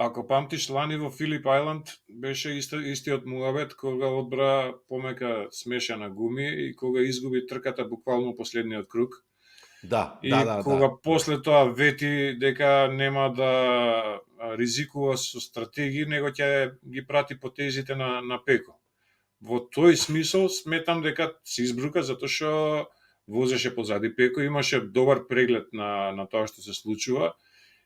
ако памтиш лани во Филип Ајланд беше истиот муабет кога одбра помека смешана гуми и кога изгуби трката буквално последниот круг. И кога после тоа вети дека нема да ризикува со стратегии, него ќе ги прати потезите на Пеко. Во тој смисол сметам дека се избрука затоа што возеше позади Пеко, имаше добар преглед на тоа што се случува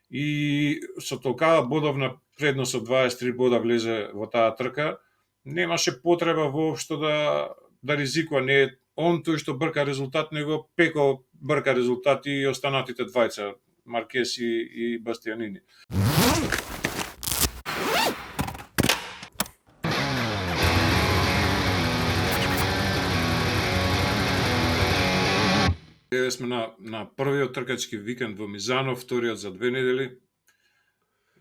и со толкава бодовна предност од 23 бода влезе во таа трка, немаше потреба воопшто да ризикува. Не е он тој што брка резултат, него Пеко брка резултат и останатите двајца, Маркес и Бастијанини. Еве сме на првиот тркачки викенд во Мизано, вториот за 2 недели.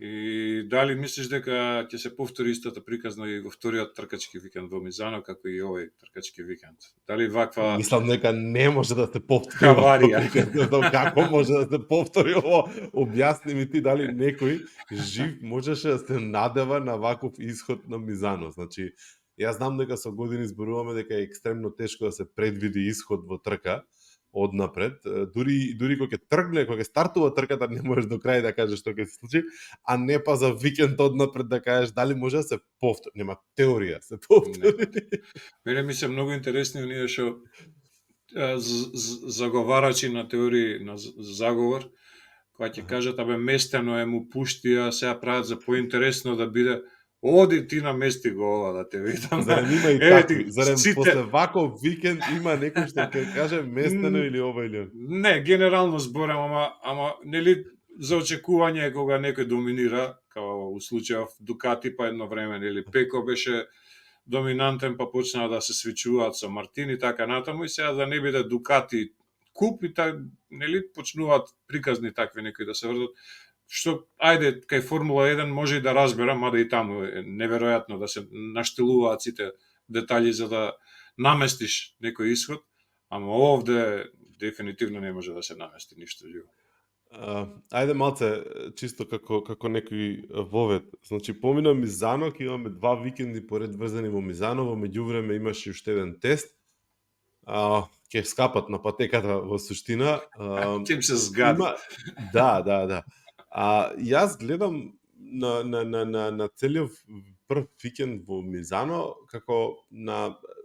И дали мислиш дека ќе се повтори истата приказна и во вториот тркачки викенд во Мизано, како и овој тркачки викенд? Дали ваква... Мислам дека не може да се повтори Хаварија. Како може да се повтори ово? Објасни ми ти дали некој жив можеше да се надева на ваков исход на Мизано. Значи, јас знам дека со години зборуваме дека е екстремно тешко да се предвиди исход во трка однапред, дури кога ќе тргне, кога ќе стартува трката, не можеш до крај да кажеш што ќе се случи, а не па за викенд однапред да кажеш дали може да се повтори. Нема теорија се повтори. Мене ми се многу интересни оние што заговарачи на теории на заговор, кога ќе кажат абе местено е му пушти, а сега прават за поинтересно да биде. Оди ти намести го ова да те видам. Зарем има и такви, зарем после ваков викенд има некој што ќе каже местено или ова или она. Не, генерално зборам, ама нели за очекување кога некој доминира, како во случајов Дукати, па едно време нели Пеко беше доминантен, па почнаа да се свичуваат со Мартин и така натаму, и сега да не биде Дукати куп и така нели почнуваат приказни такви некои да се врдат. Што, ајде, кај Формула 1 може и да разберам, мада и таму е неверојатно да се наштелуваат сите детали за да наместиш некој исход, ама овде дефинитивно не може да се намести ништо живо. Ајде малце, чисто како некој вовед. Значи, помина Мизано, ќе имаме 2 викенди поред врзани во Мизано, во меѓувреме имаше уште еден тест. Ќе скапат на патеката во суштина. Тим се згади. Да. Јас гледам на целиот прв викенд во Мизано како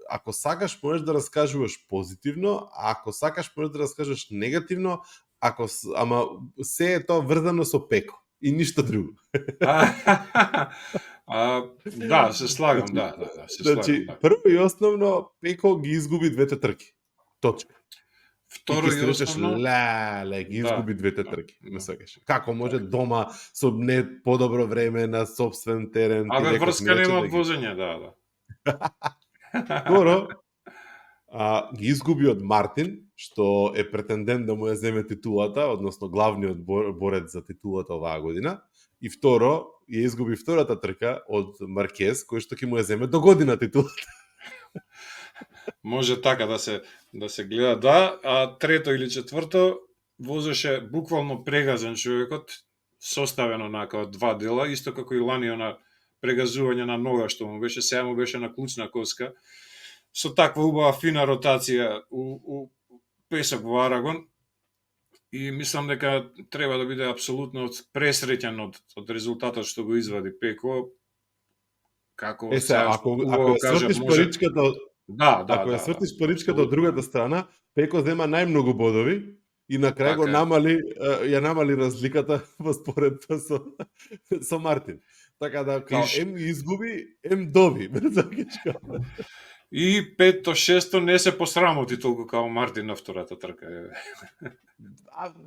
ако сакаш можеш да раскажуваш позитивно, а ако сакаш можеш да раскажеш негативно, ама се е тоа врзано со Пеко и ништо друго. Да, се слагам, да. Значи, прво и основно Пеко ги изгуби двете трки. Точка. Второ и основно ги изгуби двете трки. Не сакаш. Како може дома со не подобро време на сопствен терен? Абе врска нема од возење, да. Второ, ги изгуби од Мартин, што е претендент да му ја земе титулата, односно главниот борец за титулата оваа година. И второ, ја изгуби втората трка од Маркес, кој што ќе му ја земе до година титулата. Може така да се гледа, да. А трето или четврто, возеше буквално прегазен човекот, составено од 2 дела, исто како и лани на прегазување на нога што му беше, сега му беше на клучна коска, со таква убава фина ротација у песок во Арагон. И мислам дека треба да биде апсолутно пресреќен од резултатот што го извади Пеко. Како ако ја свртиш паричката, ако ја свртиш паричката од другата страна, Пеко зема најмногу бодови и на крај го намали разликата во споредба со Мартин. Така да ем изгуби, ем доби. И 5-6 не се посрамоти толку како Мартин на втората трка.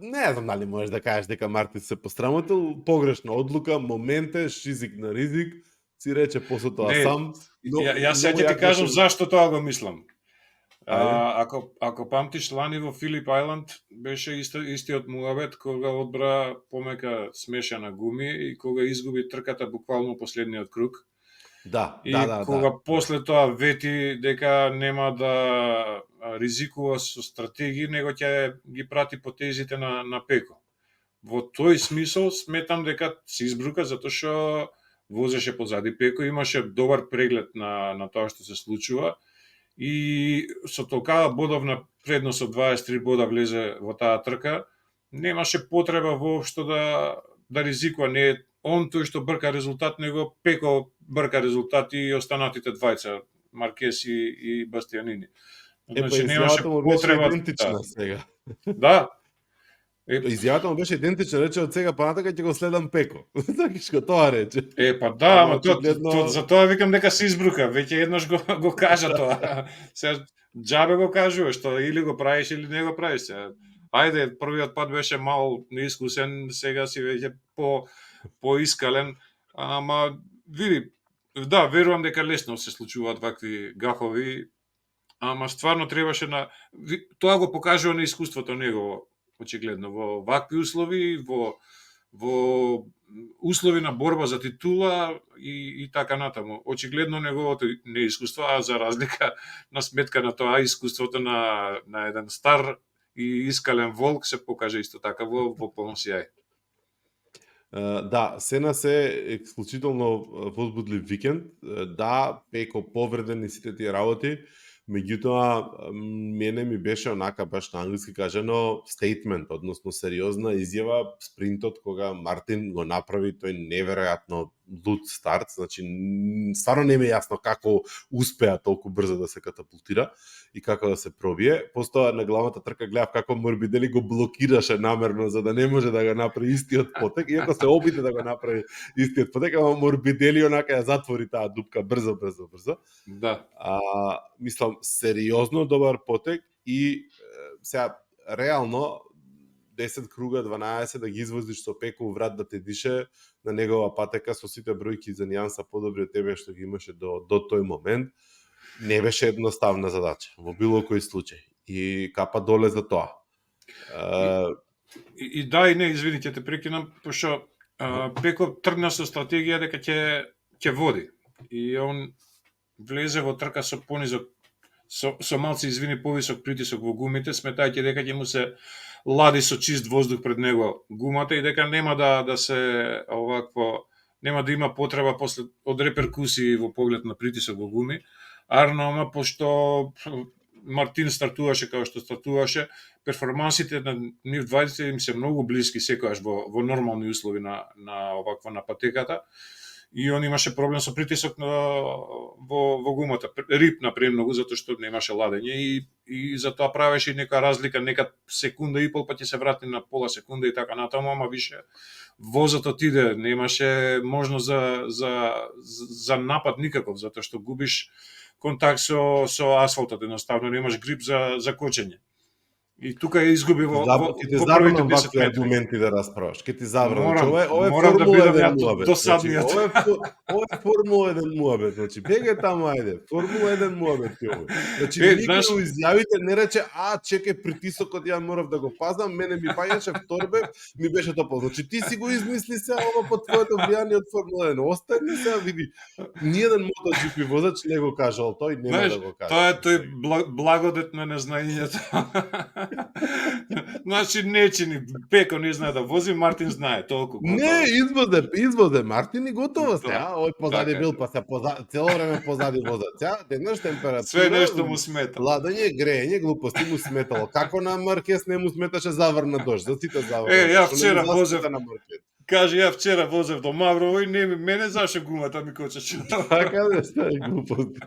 Не знам дали можеш да кажеш дека Мартин се посрамотил, погрешна одлука, моменте, шизик на ризик, си рече после тоа сам. Јас сега ќе ти кажам зашто тоа го мислам. Ако памтиш лани во Филип Ајланд беше истиот муабет кога одбра помека смешана гуми и кога изгуби трката буквално последниот круг. Кога после тоа вети дека нема да ризикува со стратегии, него ќе ги прати потезите на Пеко. во тој смисол сметам дека се избрука затоа што возеше позади Пеко, имаше добар преглед на тоа што се случува и со толкава бодовна предност од 23 бода влезе во таа трка, немаше потреба воопшто да ризикува, не е он тој што брка резултат, него Пеко брка резултат и останатите двајца, Маркес и Бастијанини. Значи немаше потреба идентична сега. Да. Изјавата му беше идентична, рече од сега па натака ќе го следам Пеко. Сакаш го тоа рече. Па да, ама за тоа викам дека се избрука, веќе еднаш го кажа тоа. Сега џабе го кажуваш, што или го правиш или не го правиш. Ајде, првиот пат беше мал неискусен, сега си веќе поискален, ама види, да, верувам дека лесно се случуваат вакви гафови, ама стварно требаше тоа го покажува на искуството негово. Очигледно, во вакви услови, во услови на борба за титула и така натаму. Очигледно неговото неискуство, а за разлика на сметка на тоа, искуството на еден стар и искален волк се покаже исто така во полн сјај. Да, се на се ексклучително возбудлив викенд. Да, Пеко повреден и сите тие работи, меѓутоа мене ми беше онака баш на англиски кажано стейтмент, односно сериозна изјава, спринтот кога Мартин го направи тој неверојатно луд старт, значи стварно не ми е јасно како успеа толку брзо да се катапултира и како да се пробие. Постоја на главната трка гледав како Морбидели го блокираше намерно за да не може да го направи истиот потек, иако се обиде да го направи истиот потек, ама Морбидели онака ја затвори таа дупка брзо. Да. Мислам, сериозно добар потек и сега реално 10 круга, 12 да ги извозиш со Пеко врат да те дише на негова патека со сите бројки за нијанса подобри од тебе што ги имаше до тој момент, не беше едноставна задача во било кој случај. И капа доле за тоа. И да и не, извини, ќе те прекинам, пошто Пеко тргна со стратегија дека ќе води. И он влезе во трка со понизок, со малци, извини, повисок притисок во гумите, сметајќи дека ќе му се лади со чист воздух пред него гумата и дека нема да се овакво, нема да има потреба после од реперкусии во поглед на притисок во гуми. Ама пошто Мартин стартуваше како што стартуваше, перформансите на нив двајците им се многу блиски секогаш во нормални услови на оваква на патеката. И он имаше проблем со притисок во гумата. Рипна премногу затоа што немаше ладење и затоа правеше и нека разлика, нека секунда и пол па ќе се врати на пола секунда и така натаму, ама више возот отиде, немаше можност за напад никаков, затоа што губиш контакт со асфалтот, едноставно немаш грип за кочење. И тука ја изгуби во првите 10 аргументи да расправаш. Ке ти забранам. Ова е Формула 1 муабет. Досадниот. Ова е Формула 1 муабет. Значи бегај таму, ајде. Формула 1 муабет ти овој. Значи никој изјавите не рече, чекај, притисокот ја морав да го пазам, мене ми паѓаше вторбе, ми беше топол. Значи ти си го измисли се ова под твоето влијание од Формула 1. Остани се, види. Ниеден MotoGP возач не го кажал тој, нема да го каже. Тоа е тој благодет на незнаењето. Значи не чини, Пеко не знае да вози, Мартин знае толку. Не, извозе Мартин и готово се. Ој позади бил, па се цело време позади возат. Денеш температура. Све нешто му смета. Ладење, греење, глупости му сметало. Како на Маркес не му сметаше заврна дожд, за сите заврна. Ја вчера возев на Маркес. Кажи, ја вчера возев до Маврово и мене заше гумата ми кочеше. Така да стаи глупости.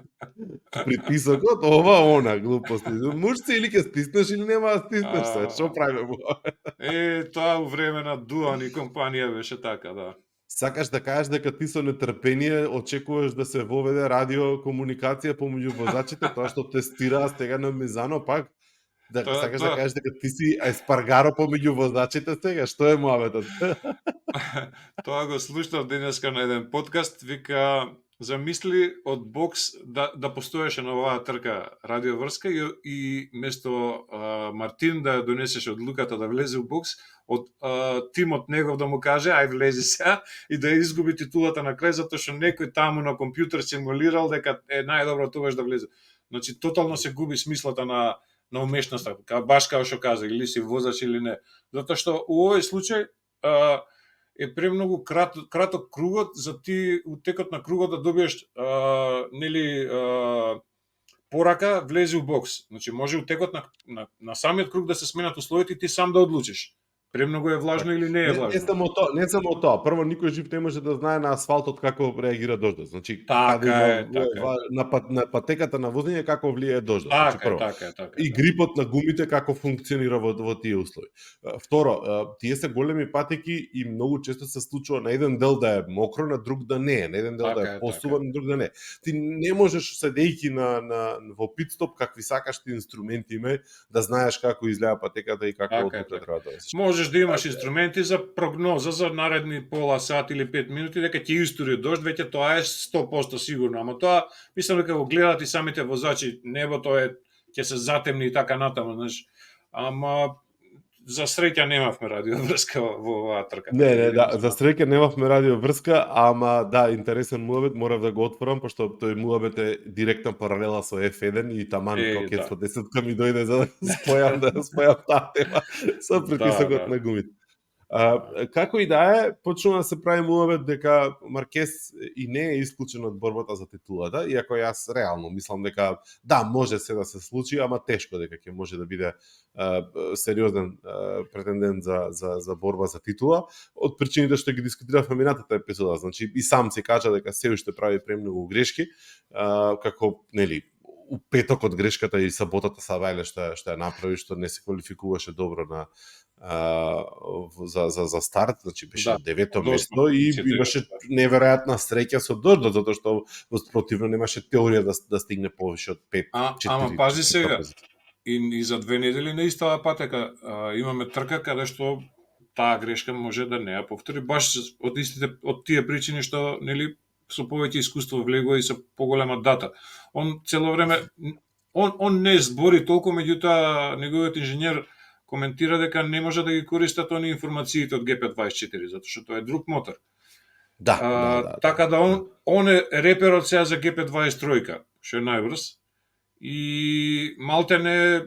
Притисокот, она глупости. Мушци или ќе стиснеш или нема да стиснеш се. Што правиме? Тоа у време на Дуан и компанија беше така, да. Сакаш да кажеш дека ти со нетрпение очекуваш да се воведе радиокомуникација помеѓу возачите, тоа што тестираа сега на Мизано пак? Сакаш да кажеш дека ти си еспаргаро помеѓу возачите сега? Што е муабетот? Тоа го слушнав денеска на еден подкаст, вика, замисли од бокс да постоеше на оваа трка радиоврска и место Мартин да донесеше одлуката да влезе у бокс, од тимот негов да му каже ај влези сега и да изгуби титулата на крај затоа што некој таму на компјутер симулирал дека е најдобро тогаш да влезе. Значи тотално се губи смислата на умешноста, баш како што каза, или си возач или не. Затоа што у овој случај е премногу краток кругот за ти у текот на кругот да добиеш нели порака влези у бокс. Значи може у текот на самиот круг да се сменат условите и ти сам да одлучиш. Премногу е влажно или не е влажно. Не само тоа. Прво, никој жив не може да знае на асфалтот како реагира дождот. Значи, така на патеката на возење како влијае дождот. Значи, прво. Така. И грипот на гумите како функционира во тие услови. Второ, тие се големи патеки и многу често се случува на еден дел да е мокро, на друг да не е, на еден дел да е посуван, на друг да не е. Ти не можеш седејќи во питстоп какви сакаш ти инструменти име да знаеш како изгледа патеката и како треба да се. Можеш да имаш инструменти за прогноза за наредни пола сат или 5 минути дека ќе истори дожд, веќе тоа е 100% сигурно, ама тоа мислам дека го гледат и самите возачи, небото ќе се затемни и така натаму, знаеш. Ама за среќа немавме радиоврска во оваа трка. Не, за среќа немавме радиоврска, ама да, интересен муабет, морав да го отворам, пошто тој муабет е директна паралела со F1 и таман како 110 ми дојде за да спојам таа тема со притисокот на гумите. Како и да е, почнува да се прави муабет дека Маркес и не е исклучен од борбата за титулата, иако јас реално мислам дека да, може се да се случи, ама тешко дека ќе може да биде сериозен претендент за борба за титула, од причините што ги дискутиравме минатата епизода. Значи и сам се кажа дека се уште прави премногу грешки, како нели у петокот грешката и саботата са вајле што ја направи, што не се квалификуваше добро на за старт, значи беше на 9-то место и имаше неверојатна среќа со дождот, затоа што спротивно немаше теорија да стигне повише од 5-4. Ама пази сега, и за 2 недели на истава патека имаме трка каде што таа грешка може да не ја повтори, баш од тие причини што нели со повеќе искуство влегува и со поголема дата. Он цело време он не збори толку, меѓутоа неговиот инженер коментира дека не може да ги користат они информациите од GP24, затоа што тоа е друг мотор. Така да он е реперот сега за GP23, што е најбрз, и малтене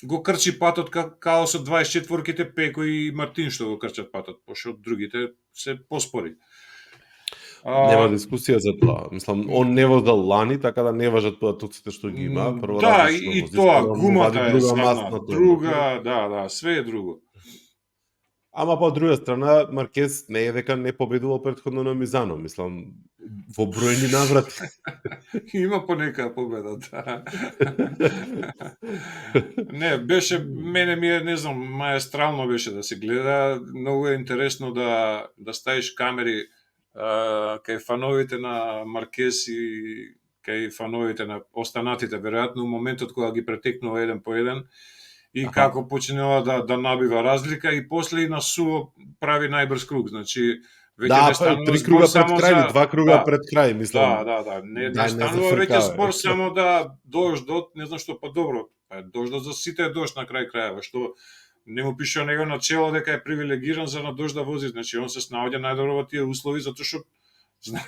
го крчи патот као со 24-ките Пеко и Мартин што го крчат патот, пошто другите се поспори. Нема дискусија за тоа. Мислам, он не возел лани, така да не важат туците што ги има. Прво да, и тоа, гумата е друга, да, све е друго. Ама по друга страна, Маркез не е дека не победувал претходно на Мизано, мислам, во бројни наврати. Има понека победа, да. Не, беше, мене ми е, не знам, маестрално беше да се гледа, многу е интересно да ставиш камери кај фановите на Маркез и кај фановите на останатите, веројатно у моментот кога ги претекнува еден по еден и како почнува да набива разлика и после и на суво прави најбрз круг, значи веќе не станува 3 круга пред крај, 2 круга пред крај, мислам. Да, не станува веќе збор само да дождот, не знам што по-добро, дождот за сите е дожд на крај крајава, што не му пишува него на чело дека е привилегиран за на дожд да вози, значи он се снаоѓа најдобро во тие услови затоа што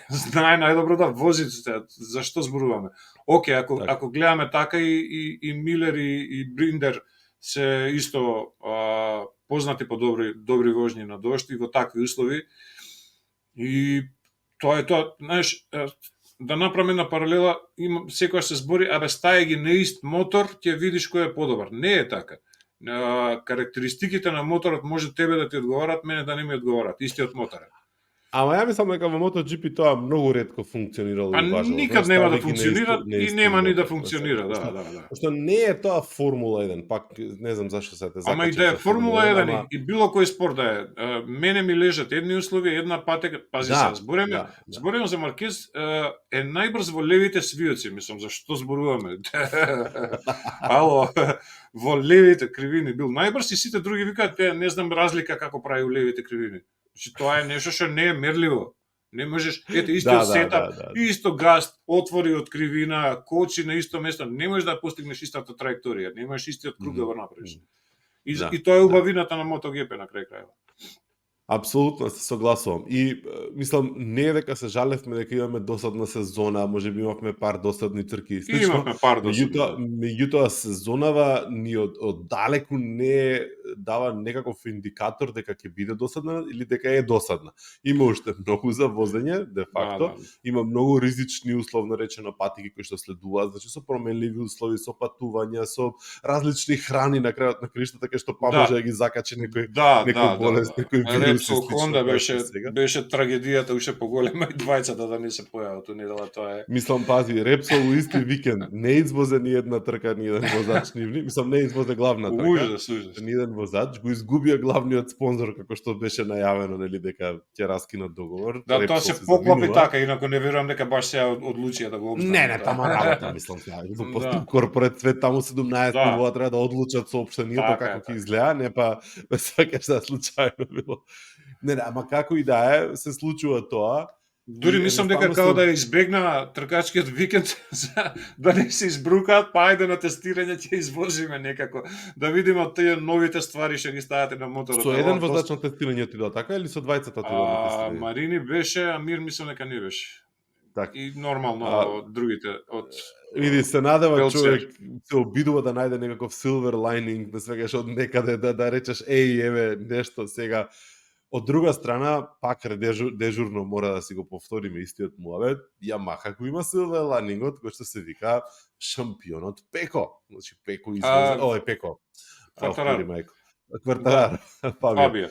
знае најдобро да вози, зашто зборуваме. Оке, ако гледаме така и Милер и Бриндер се исто познати по добри вожњи на дожд и во такви услови. И тоа е тоа, знаеш, да направиме на паралела, секогаш се збори, стај ги на ист мотор, ќе видиш кој е подобар. Не е така. Карактеристиките на моторот може тебе да ти одговарат, мене да не ми одговарат, истиот мотор е. Ама ја мислам дека во MotoGP тоа многу ретко функционирало и важно. Никад нема да функционира и нема ни да функционира, да. Што не е тоа Формула 1, пак не знам зашто се те закача. Ама и да е Формула 1 и било кој спорт да е, мене ми лежат едни услови, една патека, пази се, збореме за Маркез, е најбрз во левите свиоци, мислам, зашто зборуваме? Ало, во левите кривини бил најбрз и сите други викаат, не знам разлика како прави у левите кривини. Значи тоа е нешто што не е мерливо. Не можеш, ете истиот сетап, исто гаст, отвори од кривина, кочи на исто место, не можеш да постигнеш истата траекторија, не можеш истиот круг да го направиш. И тоа е убавината на MotoGP на крај крајава. Апсолутно се согласувам. И мислам, не е дека се жалевме дека имаме досадна сезона, можеби имавме пар досадни трки и слично. Имавме пар досадни. Меѓутоа сезонава ни од далеку не е дава некаков индикатор дека ќе биде досадна или дека е досадна. Има уште многу за возење, де факто, има многу ризични условно речено патики кои што следуваат, значи со променливи услови, со патувања, со различни храни на крајот на криштата кај што може да ги закачи некој болест, некој вирус со Honda беше трагедијата уште поголема и двајцата да не се појават недела, тоа е. Мислам, пази, Репсол у исти викенд не извозе ни една трка, ни еден возач нивни, мислам не извозе главна трка. Ужас. Ни еден возач го изгубија главниот спонзор како што беше најавено, нели, дека ќе раскинат договор. Да, тоа се поклопи така, инаку не верувам дека баш се одлучија да го обстават. Не, тама работа, мислам сега. Во корпорат свет таму 17 нивоа треба да одлучат соопштението како ќе изгледа, не па сакаш да случајно било. Не, ама како и да е, се случува тоа. Дури мислам дека како да избегна тркачкиот викенд за да не се избрукаат, па ајде на тестирање ќе извозиме некако, да видиме од тие новите ствари што ги ставате на моторот. Со еден водач на тестирање отидоа така или со двајцата отидоа на тестирање? Марини беше, Амир мислам дека не беше. Так. И нормално другите од види се надева човек се обидува да најде некаков silver lining, да свегаш од некаде да речеш еве нешто сега. Од друга страна, пак дежурно мора да си го повториме истиот муавет, Ямаха кој има silver lining-от, кој што се вика шампионот Пеко. Значи Пеко извозе, Пеко. Квартарар. Фабио.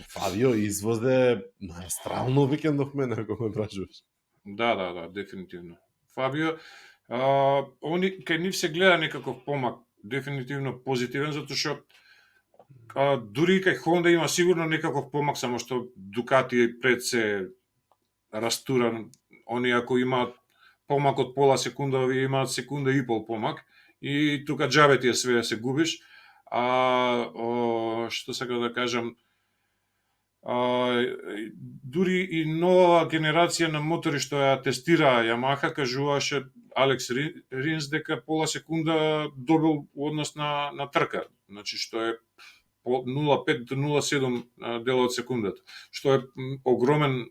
Фабио извозе астрално викендов мене, ако ме прашуваш. Да, дефинитивно. Фабио, они кај нив се гледа некаков помак, дефинитивно позитивен, затоа што дури кај Honda има сигурно некаков помак, само што Дукати пред се растуран. Они ако имаат помак од пола секунда, овие имаат секунда и пол помак. И тука џабе ти е све да се губиш. Што сакам да кажам, дури и нова генерација на мотори што ја тестира Ямаха, кажуваше Алекс Ринс дека пола секунда добил однос на трка. Значи што е 0,5 до 0,7 дела од секундата, што е огромен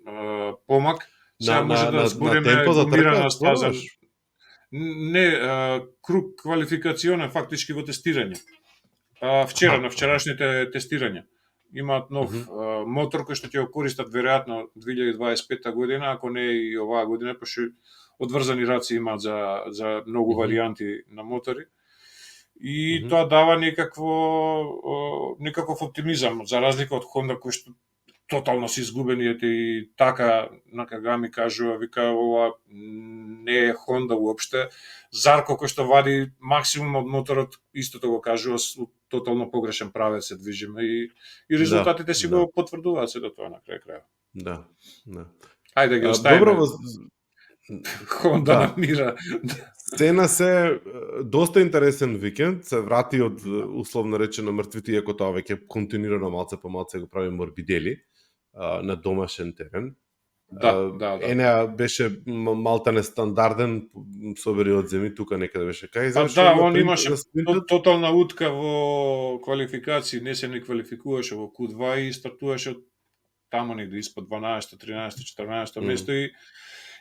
помак. Сега може да збориме гумирана стаза. Не, круг квалификационен фактички во тестирање. Вчера, на вчерашните тестирања. Имаат нов мотор кој што ќе го користат веројатно 2025 година, ако не и оваа година, пошто одврзани раци имаат за многу варијанти на мотори. И тоа дава некаков оптимизам, за разлика од Honda кој што тотално се изгубени и така на Кагами кажува, вика ова не е Honda уопште. Зарко кој што вади максимум од моторот истото го кажува, тотално погрешен правец се движиме и резултатите си го потврдуваат се до тоа на крај. Да. Ајде ги оставиме. Honda на мира. Сцена се доста интересен викенд, се врати од условно речено мртвите, иако тоа веќе континуирано малце по малце го прави Морбидели на домашен терен. Да. Енеа беше малта нестандарден собери од земи, тука некаде беше кај зашто. Да, он имаше тотална утка во квалификации, не се не квалификуваше во Q2 и стартуваше од таму негде испод 12, 13, 14 место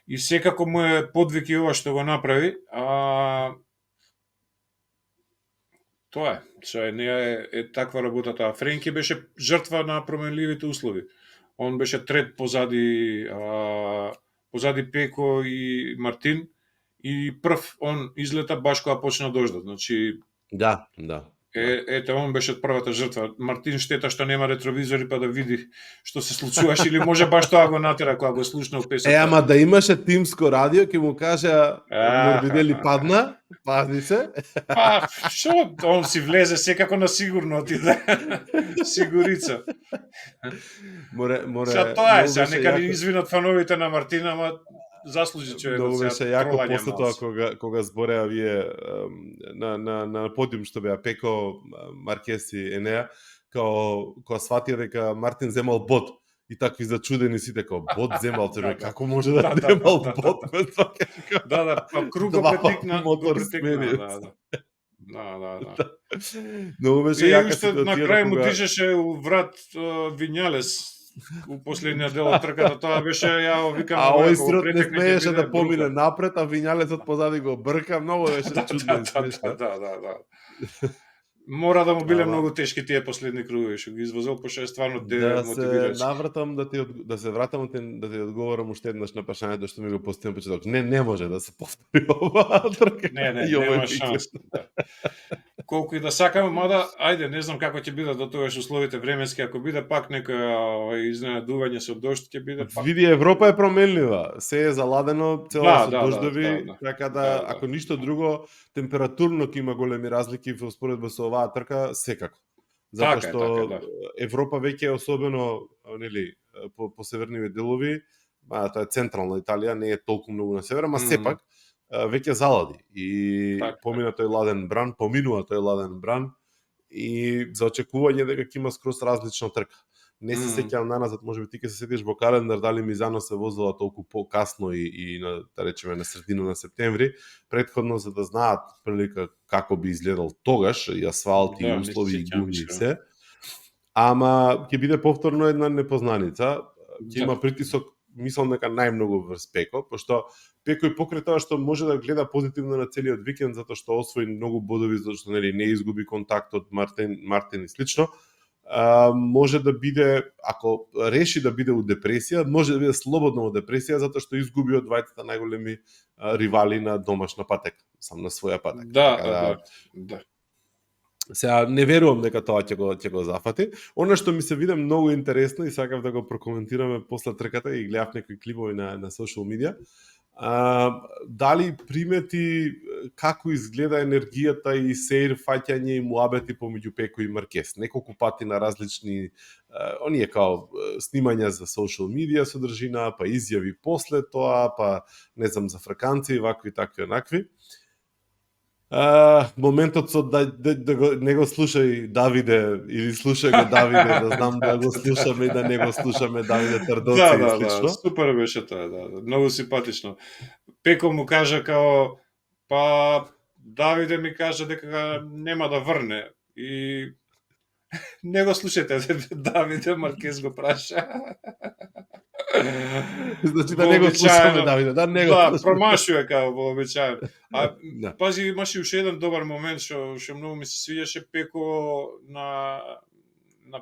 и секако му е подвиг и ова што го направи. Тоа е таква работата. Френки беше жртва на променливите услови. Он беше трет позади Пеко и Мартин и прв он излета баш кога почна дождот. Значи Да. Ете, он беше првата жртва. Мартин штета што нема ретровизори па да види што се случуваше или може баш тоа го натера кога го слушнал песната. Ама да имаше тимско радио, ќе му кажа Морбидели падна, пази се. Па, што? Он си влезе секако на сигурно отиде. Сигурица. Сега тоа е, сега нека ни извинат фановите на Мартина, ама заслужи човекот. Многу беше јако после тоа кога збореа вие на подиум што беа Пеко, Маркес и Енеа, кога сватија дека Мартин земал бот и такви зачудени сите како бот земал, како може да земал бот? Да, круго петник мотор сменец. Да. Многу беше јака ситуација. И на крај му дишеше у врат Вињалес у последниот дел од трката, тоа беше викам. Овој строт не смееше да помине напред, а Вињалецот позади го брка, многу беше чудно и смешно. Да. Мора да му биле многу тешки тие последни кругови што ги извозил, пошто е стварно демотивирачки. Да се вратам да ти одговорам уште еднаш на прашањето што ми го постави почеток. Не може да се повтори оваа трка. Нема шанс. Да. Колку и да сакаме, мада, ајде, не знам како ќе бидат до тогаш условите временски, ако биде пак некоја изненадување со дожд, ќе биде пак. Види, Европа е променлива. Се е заладено, цело со дождови, така да, ако ништо друго, температурно ќе има големи разлики во споредба со оваа трка, секако. Затоа што Европа веќе е особено, нели, по северниве делови, тоа е централна Италија, не е толку многу на север, ама сепак веќе залади и поминува тој ладен бран и за очекување дека ќе има скроз различна трка. Не се сеќавам наназад, можеби ти ќе се сетиш во календар дали Мизано се возела толку покасно и на, да речеме, на средина на септември, претходно за да знаат прилика како би изгледал тогаш и асфалт и услови и гуми и се. Ама ќе биде повторно една непознаница, ќе има притисок, мислам дека најмногу врз Пеко, пошто Пеко и покрај тоа што може да гледа позитивно на целиот викенд затоа што освои многу бодови, зашто нели не изгуби контактот Мартин и слично, може да биде, ако реши да биде у депресија, може да биде слободно у депресија затоа што изгуби од двајцата најголеми ривали на домашна патека, сам на своја патека. Да. Сега не верувам дека тоа ќе го зафати. Она што ми се виде многу интересно и сакав да го прокоментираме после трката и гледав некои клипови на социјал медија. Дали примети како изгледа енергијата и сеир фаќање и муабети помеѓу Пеко и Маркес? Неколку пати на различни оние као снимања за социјал медија содржина, па изјави после тоа, па не знам за фраканци, вакви такви онакви. Моментот со не го слушај Давиде или слушај го Давиде, да знам да го слушаме и да не го слушаме Давиде Трдоци и слично. Да, супер беше тоа, многу симпатично. Пеко му кажа као, па Давиде ми кажа дека нема да врне и не го слушате, Давиде, Маркес го праша. Значи да не го слушаме, Давиде, да не го слушаме. Да, промашува као вообичаено. Пази, имаше уште еден добар момент што многу ми се свиѓаше. Пеко на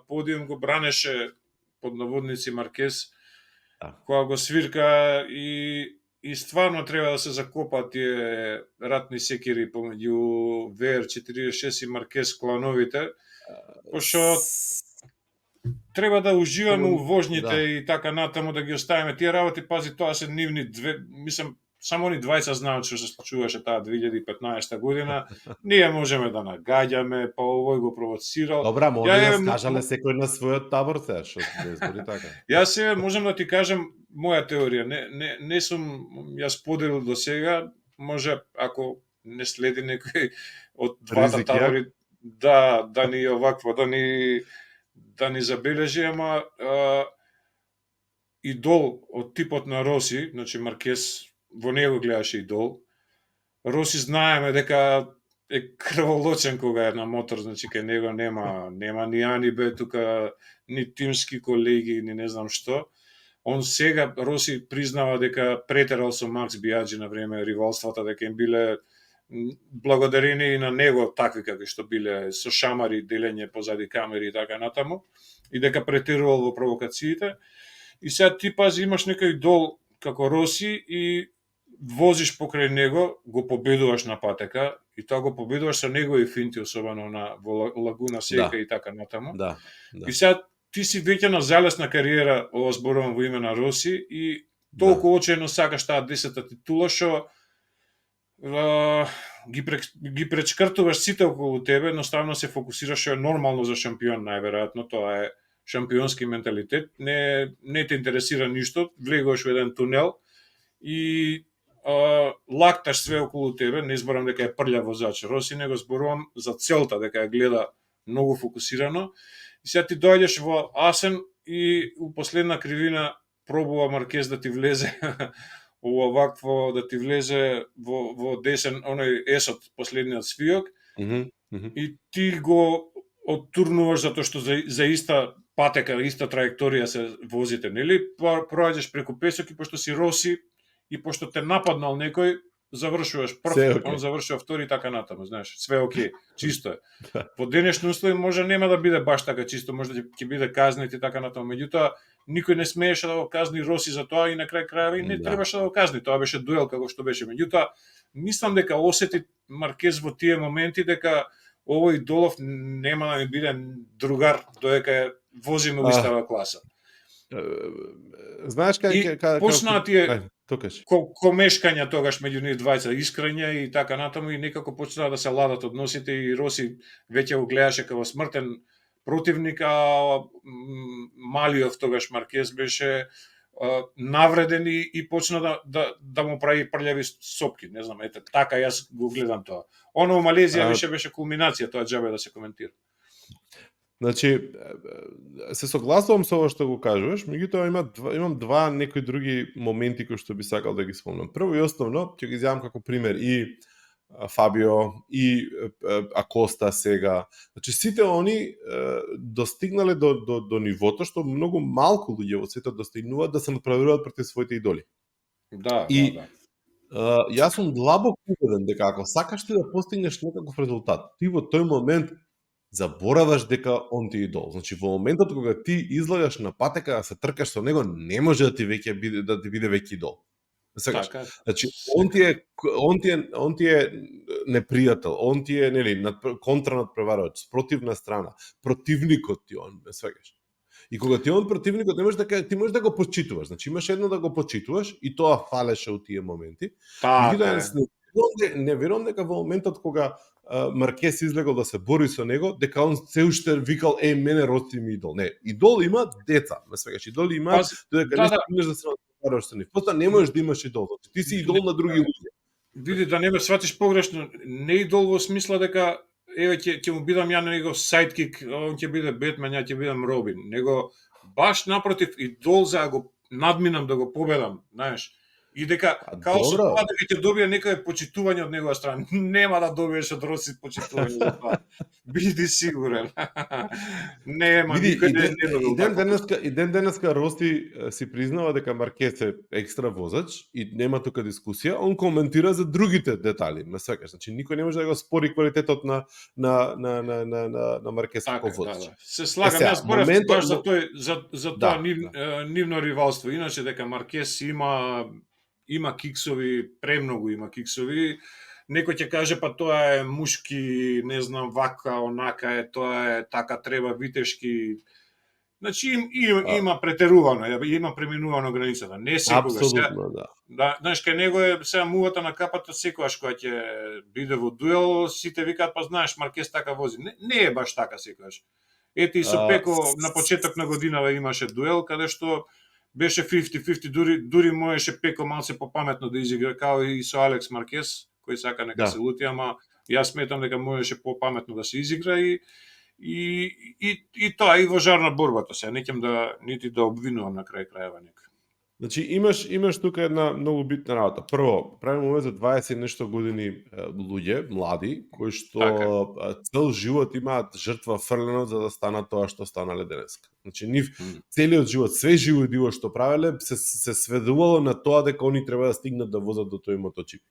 подиум го бранеше под наводници Маркес, кога го свирка и стварно треба да се закопаат тие ратни секири помеѓу VR46 и Маркес клановите, пошто треба да уживаме у вожните и така натаму, да ги оставиме тие работи. Пази, тоа се нивни мислам, само они двајца знаат што се случуваше таа 2015 година. Ние можеме да нагаѓаме, па овој го провоцирал. Добра, може да скажале секој на својот табор се, што не збори така. Јас се можам да ти кажам моја теорија. Не сум ја споделил до сега, може ако не следи некој од двата табори да ни овакво, да ни забележи, ама идол од типот на Роси, значи Маркес во него гледаше идол. Роси знаеме дека е крволочен кога е на мотор, значи кај него нема ни Анибе тука, ни тимски колеги, ни не знам што. Он сега, Роси признава дека претерал со Макс Биаджи на време ривалствата, дека им биле благодарени и на него такви какви што биле, со шамари, делење позади камери и така натаму, и дека претерувал во провокациите. И сега ти пази, имаш некој идол како Роси и возиш покрај него, го победуваш на патека и тоа го победуваш со негови финти, особено во Лагуна Сека и така натаму. И сега ти си веќе на залесна кариера, ова зборувам во име на Роси, и толку очено сакаш таа 10-та титула што ги пречкртуваш сите околу тебе, едноставно се фокусираш, што е нормално за шампион, најверојатно тоа е шампионски менталитет, не те интересира ништо, влегуваш во еден тунел и лакташ све околу тебе, не зборам дека е прљав возач Роси, него зборувам за целта, дека ја гледа многу фокусирано. И сега ти доаѓаш во Асен и у последна кривина пробува Маркес да ти влезе овакво, да ти влезе во десен, оној есот, последниот свиок, и ти го оттурнуваш затоа што за иста патека, иста траекторија се возите, нели? Проаѓаш преку песок и пошто си Роси и пошто те нападнал некој, завршуваш прв, он завршува втори, така натаму, знаеш, све окей, чисто е. Во денешни услови може нема да биде баш така чисто, може да ќе биде казнет и така натаму, меѓутоа никој не смееше да го казни Роси за тоа и на крај крајава и не требаше да го казни, тоа беше дуел како што беше. Меѓутоа мислам дека осети Маркез во тие моменти дека овој Долов нема да ми биде другар додека возиме во истава класа. Знаеш кај почнаа тие комешкања тогаш меѓу нив двајца, искрење и така натаму, и некако почнаа да се ладат односите и Роси веќе го гледаше како смртен противник, а малиот тогаш Маркез беше навреден и почна да му прави прљави сопки, не знам, ете, така јас го гледам тоа. Оно во Малезија беше кулминација, тоа џабе да се коментира. Значи, се согласувам со ова што го кажуваш, меѓутоа имам два некои други моменти кои што би сакал да ги спомнам. Прво и основно, ќе ги земам како пример и Фабио и Акоста сега. Значи, сите они достигнале до нивото што многу малку луѓе во светот достигнуваат да се надправуваат против своите идоли. Да. Јас сум длабоко убеден дека ако сакаш ти да постигнеш некаков резултат, ти во тој момент забораваш дека он ти е идол. Значи во моментот кога ти излагаш на патека да се тркаш со него, не може да ти биде веќе идол. Сегаш. Така. Значи он ти е непријател, он ти е контранадпреварувач, противна страна, противникот ти он, сегаш. И кога ти он противникот, ти можеш да го почитуваш. Значи имаш едно да го почитуваш и тоа фалеше у тие моменти. Не верувам дека во моментот кога Маркез излегол да се бори со него, дека он се уште викал мене Роси ми идол. Не, идол има деца, ме свегаш. Идол има додека не стигнеш да се надпреваруваш со нив. Потоа не можеш да имаш идол. Ти си идол на други луѓе. Види да не ме сватиш погрешно, не идол во смисла дека ќе му бидам ја негов сайдкик, он ќе биде Бетмен, ја ќе бидам Робин, него баш напротив идол за да го надминам, да го победам, знаеш. И дека као со тоа дека ќе добија некој почитување од негова страна, нема да добиеш од Роси почитување за тоа. Биди сигурен. Нема никој и ден денеска Роси си признава дека Маркез е екстра возач и нема тука дискусија, он коментира за другите детали, ме сакаш. Значи никој не може да го спори квалитетот на Маркез како возач. Се слагам, јас борев баш за тоа нивно ривалство. Иначе дека Маркез има киксови, премногу има киксови. Некој ќе каже па тоа е мушки, не знам, вака, онака е, тоа е така треба витешки. Значи има претерувано, има преминувано границата. Не секогаш. Апсолутно, да. Знаеш, кај него е сега мувата на капата секогаш кога ќе биде во дуел, сите викаат па знаеш Маркез така вози. Не е баш така секогаш. Ете и со Пеко на почеток на годинава имаше дуел каде што беше 50-50, дури можеше Пеко малце попаметно да изигра, као и со Алекс Маркез, кој сака нека се лути, ама јас сметам дека можеше попаметно да се изигра и тоа и во жарна борбата се, не ќем да нити да обвинувам на крај крајава некој. Значи имаш тука една многу битна работа. Прво, правиме за 20 нешто години луѓе, млади, кои што цел живот имаат жртва фрлено за да станат тоа што станале денеска. Значи нив целиот живот, све живо диво што правеле се сведувало на тоа дека они треба да стигнат да возат до тој моточип.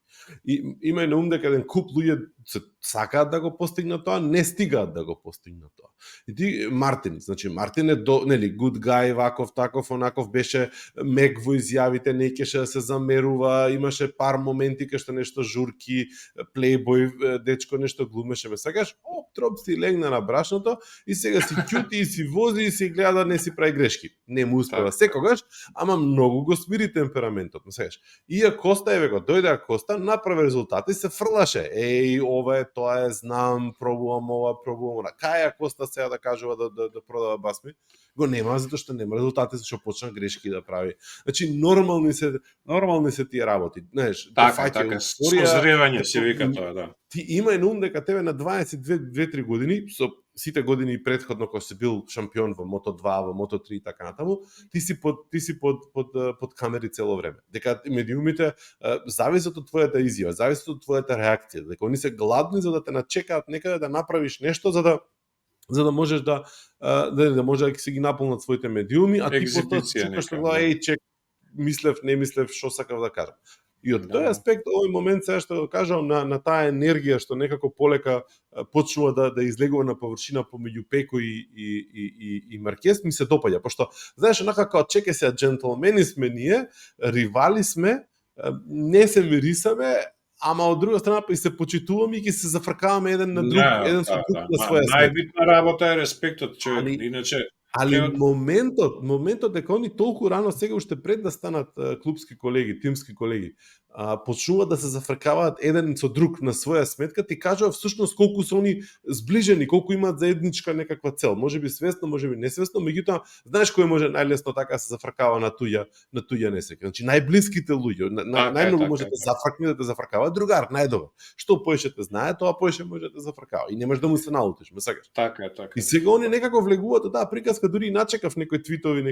И има на ум дека еден куп луѓе сакаат да го постигнат тоа, не стигаат да го постигнат тоа. И ти Мартин, значи Мартин е good guy, ваков, таков, онаков, беше мек во изјавите, не кеше да се замерува, имаше пар моменти кај што нешто журки, плейбој, дечко нешто глумеше, ме сакаш, троп си легна на брашното и сега си ќути и си вози и си гледа да не си прави грешки. Не му успева секогаш, ама многу го смири темпераментот, ме сакаш. И Акоста дојде Акоста, направи резултати, се фрлаше. Ова е, тоа е, знам, пробувам ова, пробувам она. Кај Акоста сега да кажува да продава басми? Го нема, затоа што нема резултати, што почна грешки да прави. Значи нормални се тие работи, знаеш, така, созревање се вика тоа, да. Ти има на ум дека тебе на 22-3 години, со сите години претходно кога си бил шампион во Мото2, во Мото3 и така натаму, ти си под камери цело време. Дека медиумите зависат од твојата изјава, зависат од твојата реакција, дека они се гладни за да те начекаат некаде да направиш нешто за да можеш да може да си ги наполнат своите медиуми, а ти потоа чекаш чек, мислев, не мислев, што сакав да кажам. И од тој аспект, овој момент сега што го кажам на таа енергија што некако полека почнува да излегува на површина помеѓу Пеко и Маркес, ми се допаѓа, пошто знаеш онака како чеке се джентлмени сме ние, ривали сме, не се мирисаме, ама од друга страна па и се почитуваме и ќе се зафркаваме еден на друг, еден со друг на своја сметка. Најбитна работа е респектот, човек, иначе моментот дека они толку рано сега уште пред да станат клубски колеги, тимски колеги, почнуваат да се зафркаваат еден со друг на своја сметка, ти кажува всушност колку се они зближени, колку имаат заедничка некаква цел. Можеби свесно, можеби несвесно, меѓутоа знаеш кој може најлесно така се зафркава на туѓа несреќа. Значи најблиските луѓе, најмногу може да зафркне, да зафркава другар, најдобар. Што поише те знае, тоа поише може да зафркава и немаш да му се наутиш, ме сакаш. Така. И сега они некако влегуваат таа приказка, дури и начекав некои твитови,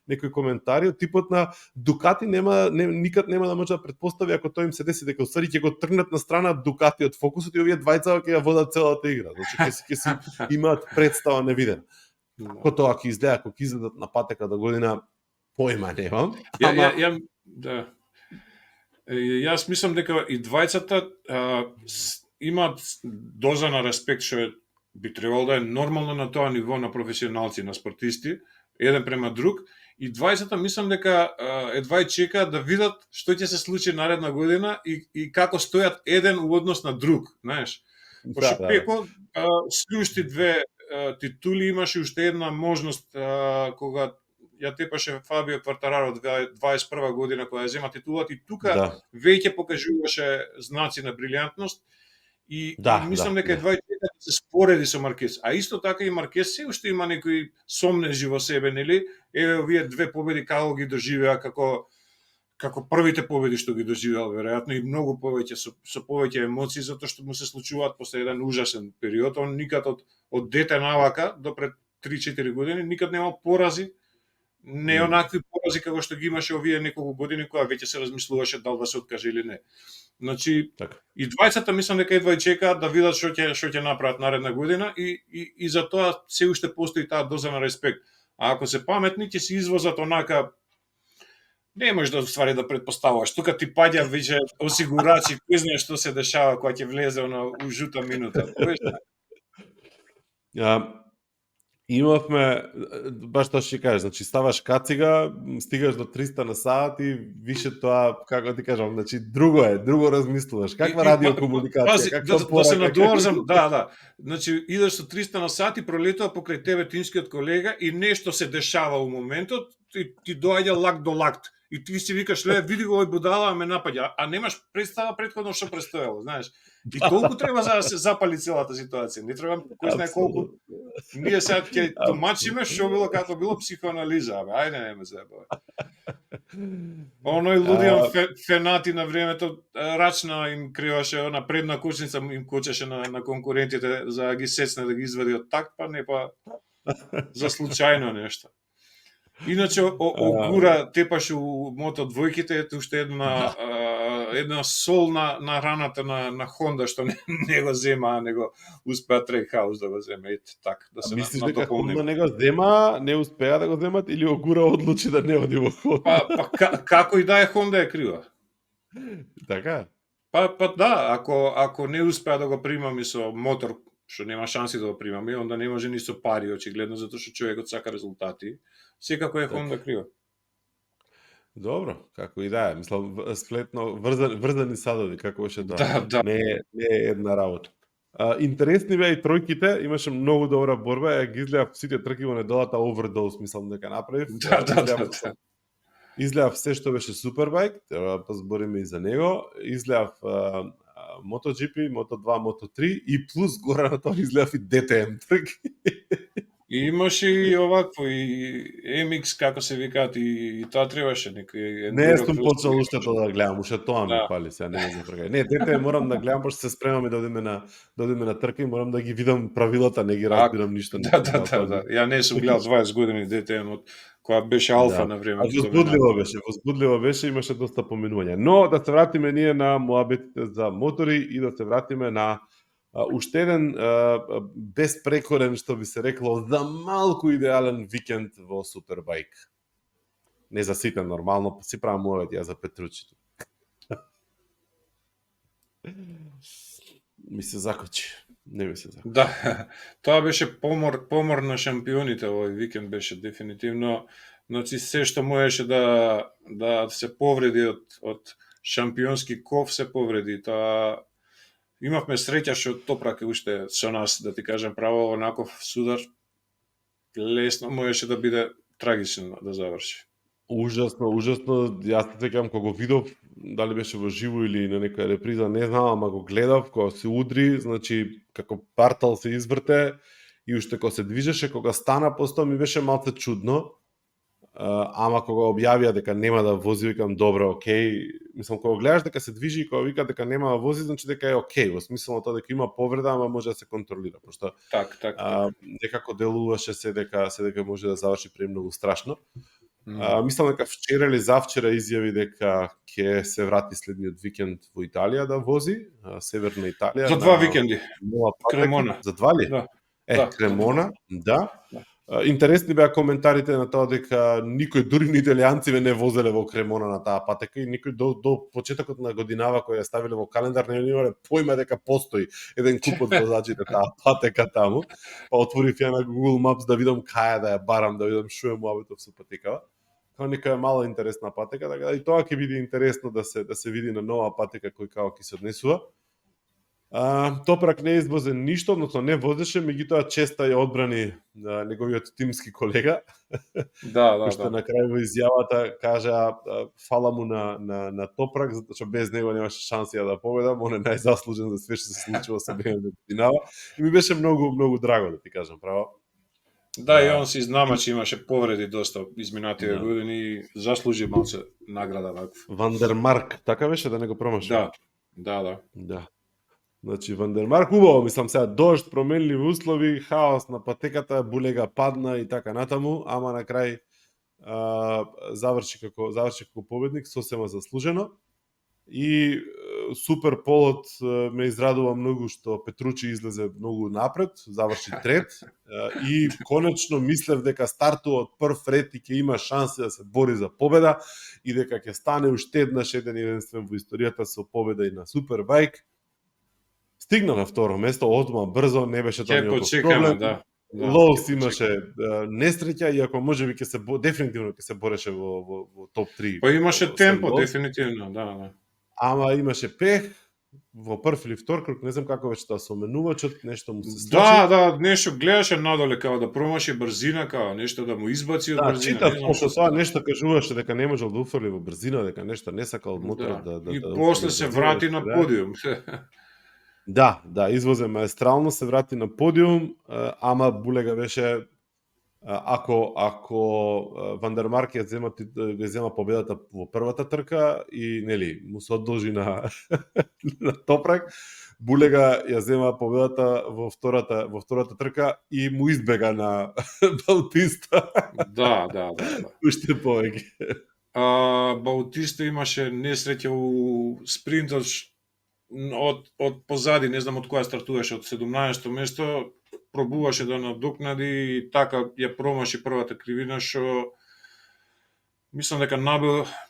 некои коментари од типот на Дукати никад нема да може да предпостави ако тоа им се деси дека уствари ќе го тргнат на страна Дукати од фокусот и овие двајца ќе ја водат целата игра. Значи ќе си имаат представа невидена. Како тоа ќе изгледа, ако ќе излезат на патека до година, појма немам. Јас мислам дека и двајцата имаат доза на респект што би требало да е нормално на тоа ниво на професионалци, на спортисти, еден према друг, и двајцата мислам дека едва и чекаат да видат што ќе се случи наредна година и како стојат еден у однос на друг, знаеш. Пошто Пеко слушти две титули, имаше уште една можност кога ја тепаше Фабио Квартараро 21 година кога ја зема титулата и тука веќе покажуваше знаци на брилјантност. И мислам дека едва и чека да се спореди со Маркес. А исто така и Маркес се уште има некои сомнежи во себе, нели? Еве овие две победи како ги доживеа како првите победи што ги доживеал веројатно и многу повеќе со повеќе емоции затоа што му се случуваат после еден ужасен период. Он никад од дете навака до пред 3-4 години никад немал порази. Не онакви порази како што ги имаше овие неколку години кога веќе се размислуваше дали да се откаже или не. Значи, и двајцата мислам дека едва и чекаат да видат што ќе направат наредна година и за тоа се уште постои таа доза на респект. А ако се паметни, ќе се извозат онака, не можеш да ствари да предпоставуваш. Тука ти паѓа веќе осигурачи, кој знае што се дешава кога ќе влезе у жута минута. Имавме, баш тоа што кажеш, значи ставаш кацига, стигаш до 300 на сат и више тоа, како ти кажам, значи друго размислуваш. Каква радиокомуникација, каква порака. Да се надоврзам, да. Значи идеш со 300 на сат и пролетува покрај тебе тимскиот колега и нешто се дешава у моментот, ти доаѓа лак до лакт. И ти си викаш, ле, види го овој будала, ме напаѓа, а немаш представа претходно што престоело, знаеш. И толку треба за да се запали целата ситуација. Не треба кој знае колку. Ние сега ќе тумачиме што било како било психоанализа, ајде не ме заебавај. Оној лудиот фенати на времето рачна им криваше, она предна кочница им кочеше на конкурентите за да ги сецне да ги извади од такт, па не па за случајно нешто. Иначе огура тепаше у мото двојките, ето уште една сол на раната на Хонда што не го зема, а не го успеа Трейхаус да го земе. Ете так, да се натополни. Мислиш дека Хонда не го зема, не успеа да го земат или огура одлучи да не оди во Хонда? Па како и да е Хонда е крива. Така? Па да, ако не успеа да го примами со мотор, што нема шанси да го примами, онда не може ни со пари, очигледно, затоа што човекот сака резултати. Секако е Хонда крива. Добро, како и да е. Мислам, сплетно, врзани садови, како беше тоа. Да. Не е една работа. Интересни беа и тројките, имаше многу добра борба, ги изгледав сите трки во неделата, овердоз, мислам дека направив. Да. Изгледав се што беше Супербајк, треба да позбориме и за него. Изгледав MotoGP, Moto2, Moto3 и плюс гора на тоа изгледав и DTM трки. И имаше и овакво, и MX, како се викаат, и тоа требаше некој... Не сум почнал уште тоа да гледам, уште тоа ми пали, сега не го запрекај. Не, дете морам да гледам, пошто се спремаме да одиме на трка и морам да ги видам правилата, не ги разбирам ништо. Да. Ја не сум гледал 20 години дете, кога беше алфа на времето. Возбудливо беше, имаше доста поминување. Но да се вратиме ние на муабетите за мотори и да се вратиме на уште еден безпрекорен, што би се рекло, за малку идеален викенд во Супербајк. Не за сите, нормално, си правам муавет ја за Петручито. Ми се закочи. Не ми се закочи. Да, тоа беше помор на шампионите овој викенд беше дефинитивно. Значи се што можеше да се повреди од шампионски ков се повреди. Тоа имавме среќа што Топрак уште со нас, да ти кажем право, онаков судар лесно можеше да биде трагично да заврши. Ужасно, ужасно. Јас се сеќавам кога го видов, дали беше во живо или на некоја реприза, не знам, ама го гледав кога се удри, значи како партал се изврте и уште кога се движеше, кога стана, постоа ми беше малце чудно. Ама кога објавија дека нема да вози, викам добро, окей. Мислам кога гледаш дека се движи и кога вика дека нема да вози, значи дека е окей, во смислот тоа дека има повреда, ама може да се контролира, пошто Так. некако делуваше се дека може да заврши премногу страшно. Мислам дека вчера или завчера изјави дека ќе се врати следниот викенд во Италија да вози, северна Италија. За 2 викенди. Кремона. За 2 ли? Да. Кремона, да. Интересни беа коментарите на тоа дека никој, дури ни италијанци не возеле во Кремона на таа патека и никој до почетокот на годинава која ја ставиле во календар не имале појма дека постои еден куп од возачите таа патека таму. Па отворив ја на Google Maps да видам кај да ја барам, да видам што е муабетов со патекава. Као некоја мала интересна патека, така и тоа ќе биде интересно да се види на нова патека кој како ќе се однесува. Топрак не извозе ништо, односно не возеше, меѓутоа честа ја одбрани неговиот тимски колега. Да. Што на крај во изјавата кажа фала му на Топрак, затоа што без него немаше шанси да победам, он е најзаслужен за све што се случува со БМВ Динава. И ми беше многу драго да ти кажам право. Да, и он се изнамачи, имаше повреди доста изминативе години и заслужи малце награда ваква. Вандермарк, така беше да не го промашам. Да. Значи Вандермарк убаво, мислам сега дожд, променливи услови, хаос на патеката, булега падна и така натаму, ама на крај заврши како победник, сосема заслужено. И супер полот ме израдува многу што Петручи излезе многу напред, заврши трет и конечно мислев дека стартува од прв ред и ќе има шанси да се бори за победа и дека ќе стане уште еден единствен во историјата со победа и на Супербајк. Стигна на второ место, одма брзо, не беше тоа никаков проблем. Да. Лоус имаше несреќа, иако можеби дефинитивно ќе се бореше во топ 3. Па имаше темпо, дефинитивно, да. Ама имаше пех во прв или втор круг, не знам како беше тоа со менувачот, нешто му се случи. Да, нешто гледаше надоле као да промаши брзина, као нешто да му избаци од брзина. Да, читав тоа нешто кажуваше дека не можел да уфрли во брзина, дека нешто не сакал од моторот да и после се врати на подиум. Да, извозе маестрално, се врати на подиум, ама булега беше ако Вандермарк ја зема победата во првата трка и нели му се одолжи на Топрак, булега ја зема победата во втората трка и му избега на Баутиста. Да. Уште повеќе. Баутиста имаше несреќа у спринтот од позади, не знам од која стартуваше, од 17-то место, пробуваше да надокнади и така ја промаши првата кривина, што мислам дека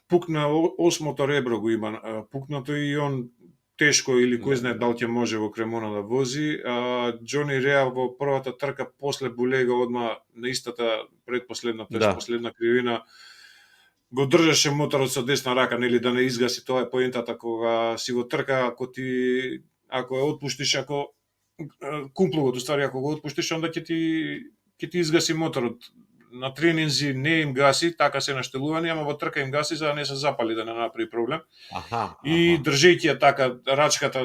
пукна осмото ребро го има пукнато и он тешко или кој знае дали ќе може во Кремона да вози. Џони Реа во првата трка после булега одма на истата предпоследна, последна кривина го држаше моторот со десна рака, нели да не изгаси, тоа е поентата кога си во трка, ако ја отпуштиш, ако кумплувот, уствари, ако го отпуштиш, онда ќе ти изгаси моторот. На тренинзи не им гаси, така се наштелувани, ама во трка им гаси за да не се запали, да не направи проблем. И држејќи ја така рачката,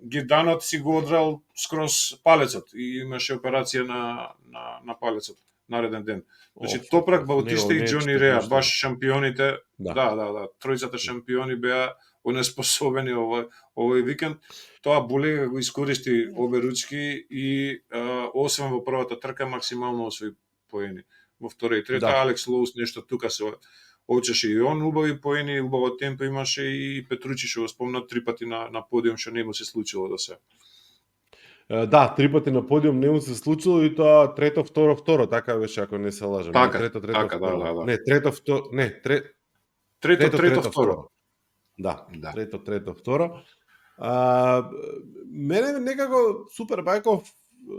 гиданот си го одрал скроз палецот и имаше операција на палецот нареден ден. Значи Топрак, Баутиста и Џони Реа, баш шампионите, да, тројцата шампиони беа онеспособени овој викенд. Тоа булега го искористи обе ручки и освен во првата трка максимално освои поени. Во втора и трета Алекс Лоус нешто тука се очеше и он убави поени, убаво темпо имаше и Петручи што го спомна 3 пати на подиум што не му се случило до сега. Да, 3 пати на подиум не му се случило и тоа трето, второ, така беше ако не се лажам. Трето, второ. Да, трето, второ. Мене некако Супербајков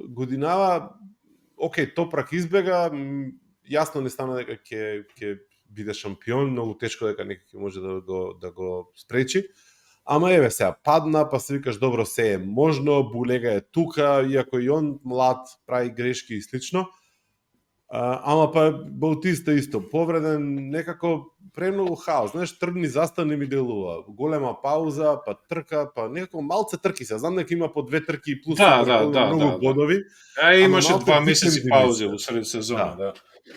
годинава, окей, Топрак избега, јасно не стана дека ќе биде шампион, многу тешко дека некој ќе може да го спречи. Ама еве сега падна, па се викаш добро се е можно, Булега е тука, иако и он млад прави грешки и слично. Ама па Баутиста исто повреден, некако премногу хаос, знаеш, тргни застани ми делува. Голема пауза, па трка, па некако малце трки се. Знам дека има по 2 трки и плюс многу бодови. Имаше 2 месеци паузи во сред сезона, да.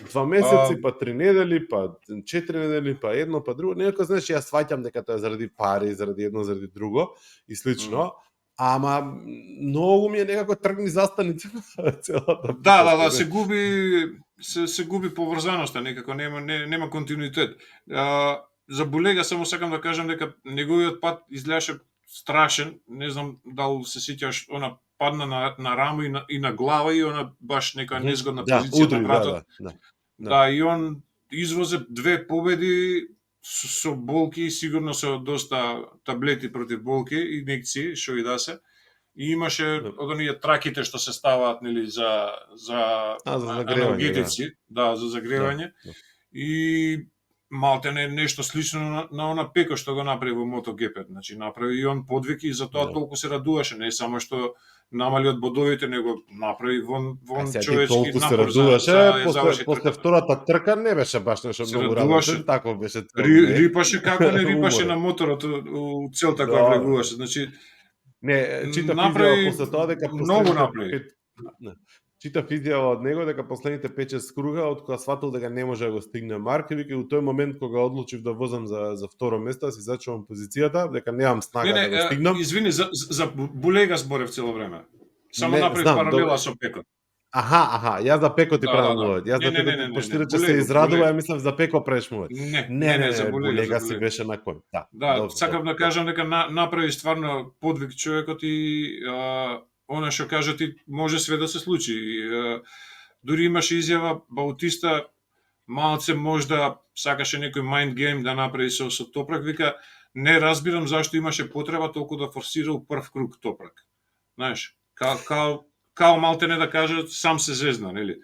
2 месеци, па 3 недели, па 4 недели, па едно, па друго. Некако, знаеш, ја сваќам дека тоа е заради пари, заради едно, заради друго и слично. Ама многу ми е некако тргни застаница целата. Да, се губи поврзаноста, некако нема континуитет. За Булега само сакам да кажам дека неговиот пат изгледаше страшен, не знам дали се сеќаш, она падна на рамо и на глава и она баш нека незгодна позиција на вратот. Да, и он извозе 2 победи со болки, сигурно со доста таблети против болки, инекции, што и да се. И имаше од оние траките што се ставаат, нели, за енергетици, за загревање. И малтене нешто слично на она Пеко што го направи во MotoGP. Значи направи и он подвиг и за тоа толку се радуваше, не само што намали од бодовите, него направи вон човечки напор. Се после втората трка не беше баш нешто многу радуваше, тако беше. Рипаше како не рипаше на моторот у целта кога влегуваше. Значи не, читав изјава после тоа дека многу направи. Читав изјава од него дека последните 5-6 круга од кога сватил дека не може да го стигне Марк, вика у тој момент кога одлучив да возам за второ место, си зачувам позицијата, дека немам снага да го стигнам. Извини, за Булега зборев цело време. Само направив паралела со Пеко. Аха, јас за Пеко ти правам мовет. Јас за Пеко поштира че се израдува, ја мислам за Пеко преш мовет. Не, за Булега си беше на кој. Да, сакам да кажам дека направи стварно подвиг човекот и она што кажа ти може све да се случи. Дури имаше изјава Баутиста малце можда сакаше некој mind game да направи со Топрак, вика не разбирам зашто имаше потреба толку да форсирал прв круг Топрак. Знаеш, као малте не да кажа сам се зезна, нели?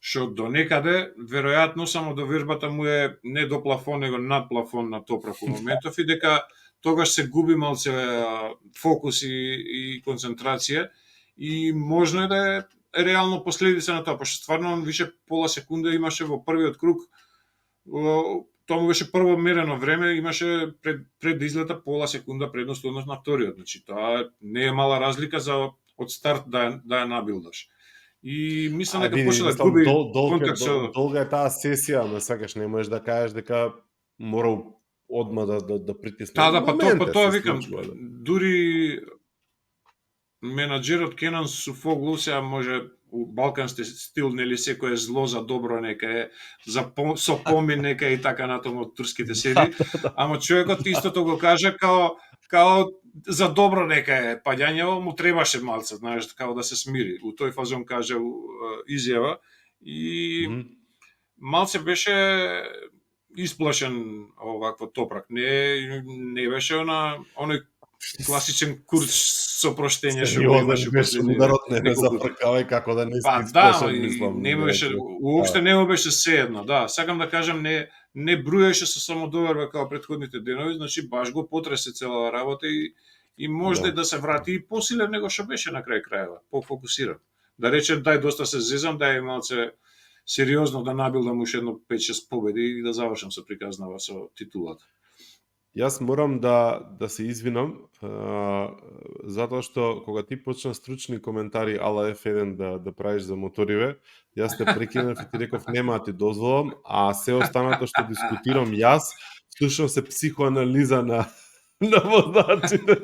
Што до некаде веројатно само довербата му е не до плафон, него над плафон на Топрак во моментов и дека тогаш се губи малце фокус и концентрација и можно е да е реално последица на тоа, пошто стварно он више пола секунда имаше во првиот круг, тоа му беше прво мерено време, имаше пред да излета пола секунда предност односно на вториот, значи тоа не е мала разлика за од старт да ја набилдаш. И мислам дека почна да губи контакт со... Долга е таа сесија, ама сакаш не можеш да кажеш дека мора одма да притисне. Да, па тоа викам, дури менаџерот Кенан Софоглу сега може у балкански стил, нели секој е зло за добро, нека е со помин, нека и така натаму од турските серии, ама човекот истото го кажа као за добро нека е паѓањево, му требаше малце, знаеш, као да се смири. У тој фазон каже изјава и малце беше исплашен овакво Топрак. Не беше оној класичен курс со проштење што го имаше беше ударот не зафркавај како да не си исплашен, мислам. Не беше, уопште не беше sejedno, да. Сакам да кажам не бруеше со самодоверба како претходните денови, значи баш го потресе цела работа и може да се врати и посилен него што беше на крај крајава, пофокусиран. Да речем дај доста се зезам, дај малце сериозно да набилдам уште едно 5-6 победи и да завршам со приказнава со титулата. Јас морам да се извинам, затоа што кога ти почна стручни коментари ала F1 да правиш за моториве, јас те прекинав и ти реков нема да ти дозволам, а се останато што дискутирам јас, слушам се психоанализа на возачите.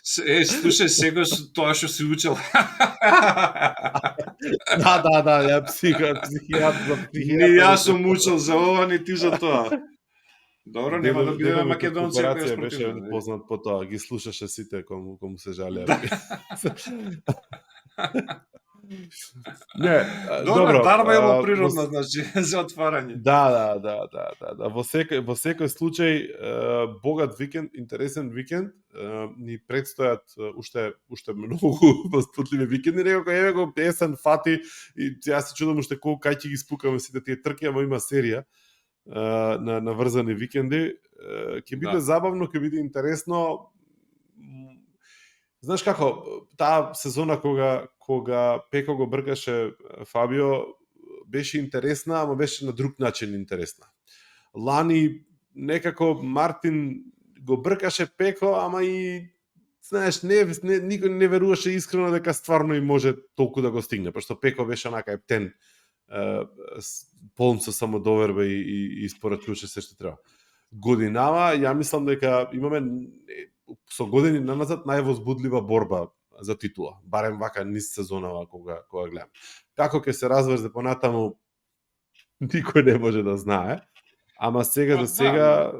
Слушај, сегаш тоа што си учел. Да, ја психијатр. Ни јас сум учел за ова, ни ти за тоа. Добро, нема да бидеме македонци, кој беше познат по тоа, ги слушаше сите кому се жалеа. Не, Добро, дарба е добро, природна, значи, за отварање. Да. Во секој случај богат викенд, интересен викенд, ни предстојат уште многу воспутливи викенди, некако еве го есен фати и јас се чудам уште колку кај ќе ги спукаме сите тие трки, ама има серија на врзани викенди. Ќе биде забавно, ќе биде интересно. Знаеш како, таа сезона кога Пеко го бркаше Фабио, беше интересна, ама беше на друг начин интересна. Лани некако Мартин го бркаше Пеко, ама и знаеш, никој не веруваше искрено дека стварно и може толку да го стигне, пошто Пеко беше онака ептен, полн со самодоверба и испорачуваше се што треба. Годинава, ја мислам дека имаме со години наназад највозбудлива борба за титула, барем вака низ сезонава кога гледам. Како ќе се разврзе понатаму, никој не може да знае, ама сега за сега...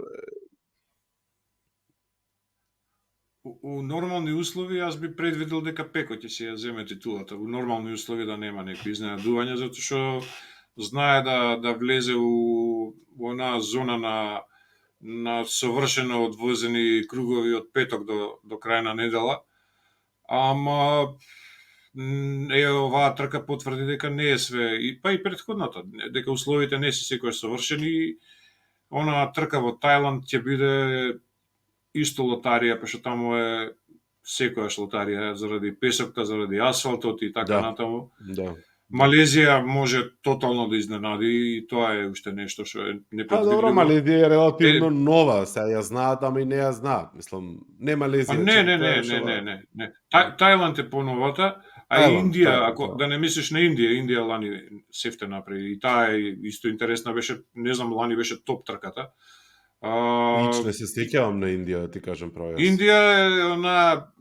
У нормални услови јас би предвидел дека Пеко ќе се ја земе титулата. У нормални услови да нема некои изненадувања, затоа што знае да влезе у онаа зона на совршено одвозени кругови од петок до крај на недела. Ама оваа трка потврди дека не е све, па и претходната, дека условите не се секојаш совршени. Онаа трка во Тајланд ќе биде исто лотарија, пошто таму е секојаш лотарија заради песокта, заради асфалтот и така натаму. Да. Малезија може тотално да изненади и тоа е уште нешто што е непредвидливо. Добро, Малезија е релативно нова, сега ја знаат, ама и не ја знаат. Мислам, не Малезија. Не. Тајланд е поновата, а Индија, ако да не мислиш на Индија лани сефте направи. И таа е исто интересна, беше, не знам, лани беше топ трката. Лично се сеќавам на Индија, да ти кажам право. Индија е она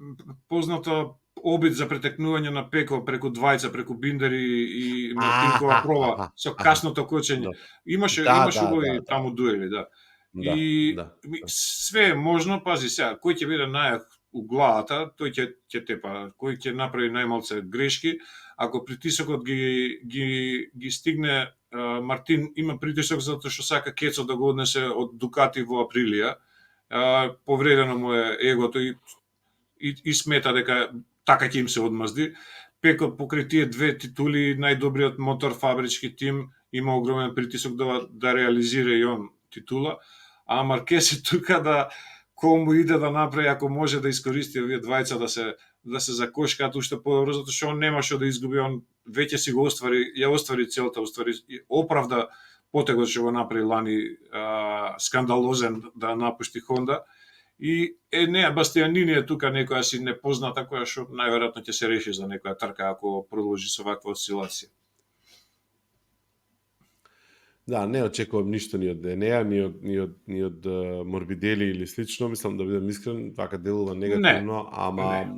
позната обид за претекнување на Пеко преку двајца, преку Биндери и Мартинкова проба со касното кочење. Имаше убави таму дуели, да. И све е можно, пази сега, кој ќе биде најак у главата, тој ќе тепа, кој ќе направи најмалце грешки, ако притисокот ги стигне. Мартин има притисок затоа што сака кецот да го однесе од Дукати во Априлија. Повредено му е егото и смета дека така ќе им се одмазди. Пеко покрај тие две титули, најдобриот мотор фабрички тим, има огромен притисок да реализира и он титула. А Маркес е тука да кому иде да направи, ако може да искористи овие двајца да се закошкаат уште подобро, затоа што он нема што да изгуби, он веќе си го оствари целта, оправда потегот што го направи лани скандалозен да напушти Хонда. И Бастианини е тука некоја си непозната која што најверојатно ќе се реши за некоја трка ако продолжи со ваква осцилација. Да, не очекувам ништо ни од Енеа, ни од Морбидели или слично, мислам да бидам искрен, вака делува негативно, ама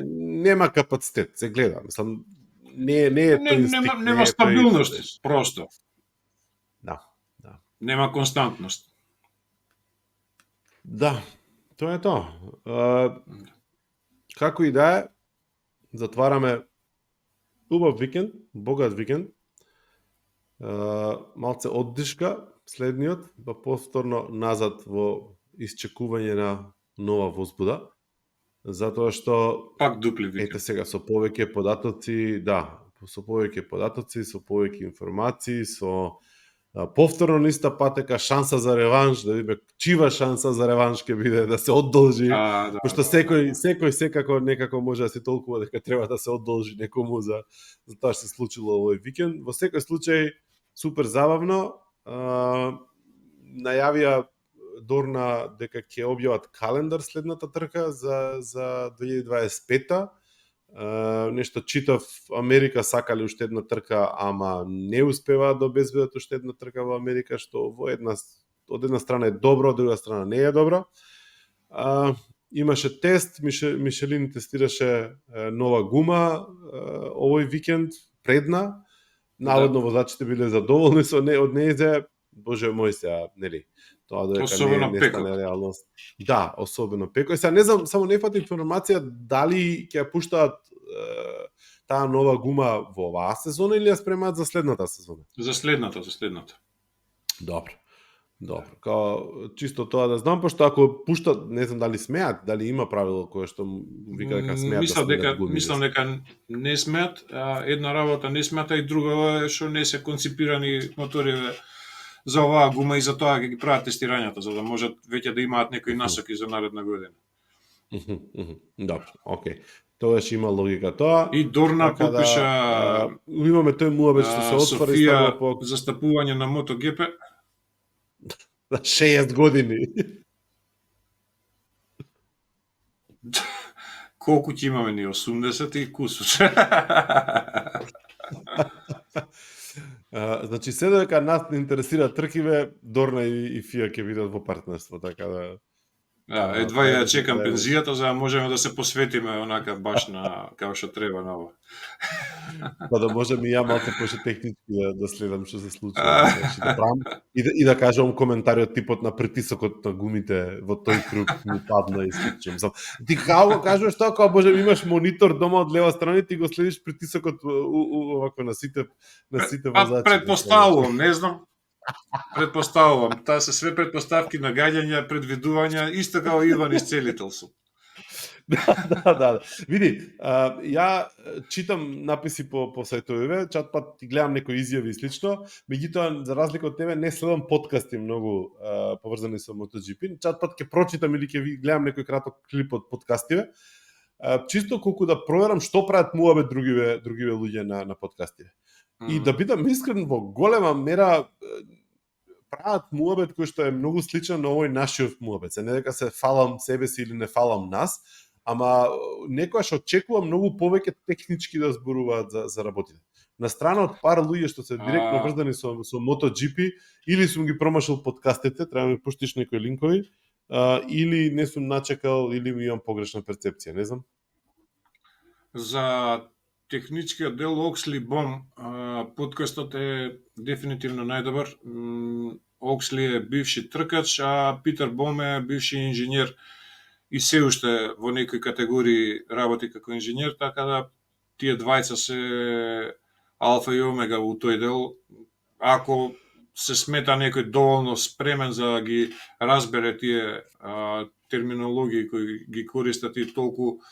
нема капацитет, се гледа, мислам не е тој инстинкт, нема стабилност, просто. Да. Нема константност. Да. Тоа е тоа. Како и да е, затвараме убав викенд, богат викенд. Малце оддишка, следниот, па повторно назад во исчекување на нова возбуда. Затоа што пак дупли викенд. Ете сега со повеќе податоци, со повеќе информации, со повторно ниста патека, шанса за реванш, да видиме чива шанса за реванш ќе биде да се одолжи, пошто секој секако некако може да се толкува дека треба да се одолжи некому за тоа што се случило овој викенд. Во секој случај супер забавно. Најавија Дорна дека ќе објават календар следната трка за 2025-та. Нешто читав, Америка сакале уште една трка, ама не успеваат да обезбедат уште една трка во Америка, што од една страна е добро, од друга страна не е добро. Имаше тест, Мишелин тестираше нова гума овој викенд, предна. Наводно возачите биле задоволни од нејзе. Боже мој, сега, нели? Тоа дека не стане реалност. Да, особено Пеко. Сега не знам, само не фати информација дали ќе пуштаат таа нова гума во оваа сезона или ја спремаат за следната сезона? За следната. Добро. Чисто тоа да знам, пошто ако пуштат, не знам дали смеат, дали има правило кое што вика дека смеат да следат гуми. Мислам дека не смеат, една работа не смеат, и друга е што не се конципирани моториве за оваа гума и за тоа ќе ги прават тестирањата, за да можат веќе да имаат некои насоки за наредна година. Добро, окей. Тоа има логика тоа. И Дорна подпиша имаме тој муабет што се отвори Софија по застапување на MotoGP. 6 години. Колку ќе имаме ни? 80 и кусур. Значи, се дека нас не интересира тркиве, Дорна и FIA ќе бидат во партнерство, така да... Едва ја чекам пензијата за да можеме да се посветиме онака баш на како што треба на ова. Па да можеме и ја малку поше технички да следам што се случува, значи да правам и да кажам коментариот типот на притисокот на гумите во тој круг ми падна и сличам. Ти како кажеш тоа, кога можеме имаш монитор дома од лева страна и ти го следиш притисокот овако на сите возачи. Предпоставувам, не знам. Предпоставувам, таа се све предпоставки, нагаѓања, предвидувања, исто како Иван Исцелител сум. Да. Види, ја читам написи по сајтовиве, чат пат ти гледам некои изјави и слично, меѓутоа за разлика од тебе не следам подкасти многу поврзани со MotoGP, чат пат ќе прочитам или ќе гледам некој краток клип од подкастиве, чисто колку да проверам што прават муабет другиве луѓе на подкастиве. И да бидам искрен, во голема мера прават муабет кој што е многу сличен на овој нашиот муабет. Не дека се фалам себе си или не фалам нас, ама некојаш очекувам многу повеќе технички да зборуваат за работите. На страна од пар луѓе што се директно врзани со MotoGP, или сум ги промашал подкастите, треба да ми пуштиш некои линкови, или не сум начекал, или ми имам погрешна перцепција, не знам. За техничкиот дел Оксли Бом, подкастот е дефинитивно најдобар. Оксли е бивши тркач, а Питер Бом е бивши инженер и се уште во некои категории работи како инженер, така да тие двајца се алфа и омега во тој дел. Ако се смета некој доволно спремен за да ги разбере тие терминологии кои ги користат и толку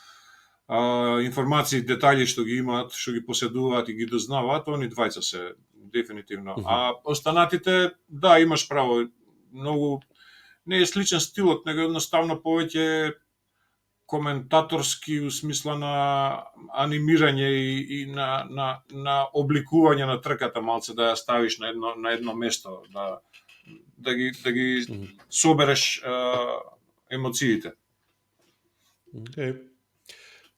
информации, детали што ги имаат, што ги поседуваат и ги дознаваат, они двајца се дефинитивно. А останатите, да, имаш право, многу не е сличен стилот, него едноставно повеќе коментаторски у смисла на анимирање и на обликување на трката, малце да ја ставиш на едно место, да ги собереш емоциите.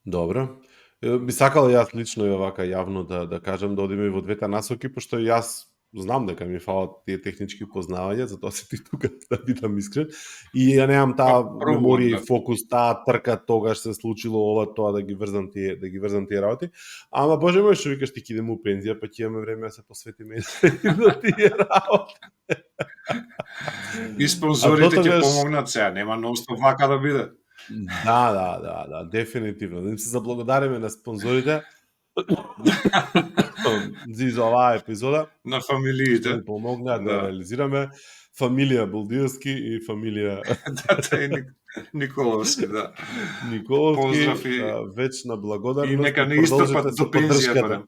Добро. Би сакал јас лично и овака јавно да кажам да одиме во двете насоки, пошто јас знам дека ми фалат тие технички познавања, затоа се ти тука да бидам искрен. И ја немам таа меморија и фокус, таа трка тогаш се случило ова, тоа да ги врзам тие работи. Ама боже мој, што викаш ти ќе идеме у пензија, па ќе имаме време да се посветиме на тие работи. И спонзорите ќе помогнат сега, нема ностоп вака да биде. Да, дефинитивно. Да им се заблагодариме на спонзорите за оваа епизода. На фамилиите. Што ни помогнат да реализираме. Фамилија Булдиевски и фамилија Николовски, да. Николовски, вечна благодарност. И нека не истопат до пензија.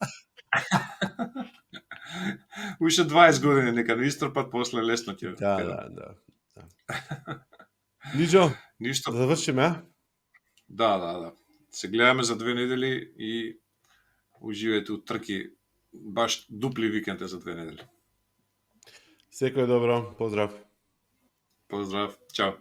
Уште 20 години нека не истопат, после лесно ќе. Да. Ничо, ништо. Да завршиме, Да. Се гледаме за 2 недели и уживајте у трки, баш дупли викенд е за 2 недели. Секој добро, поздрав. Поздрав, чао.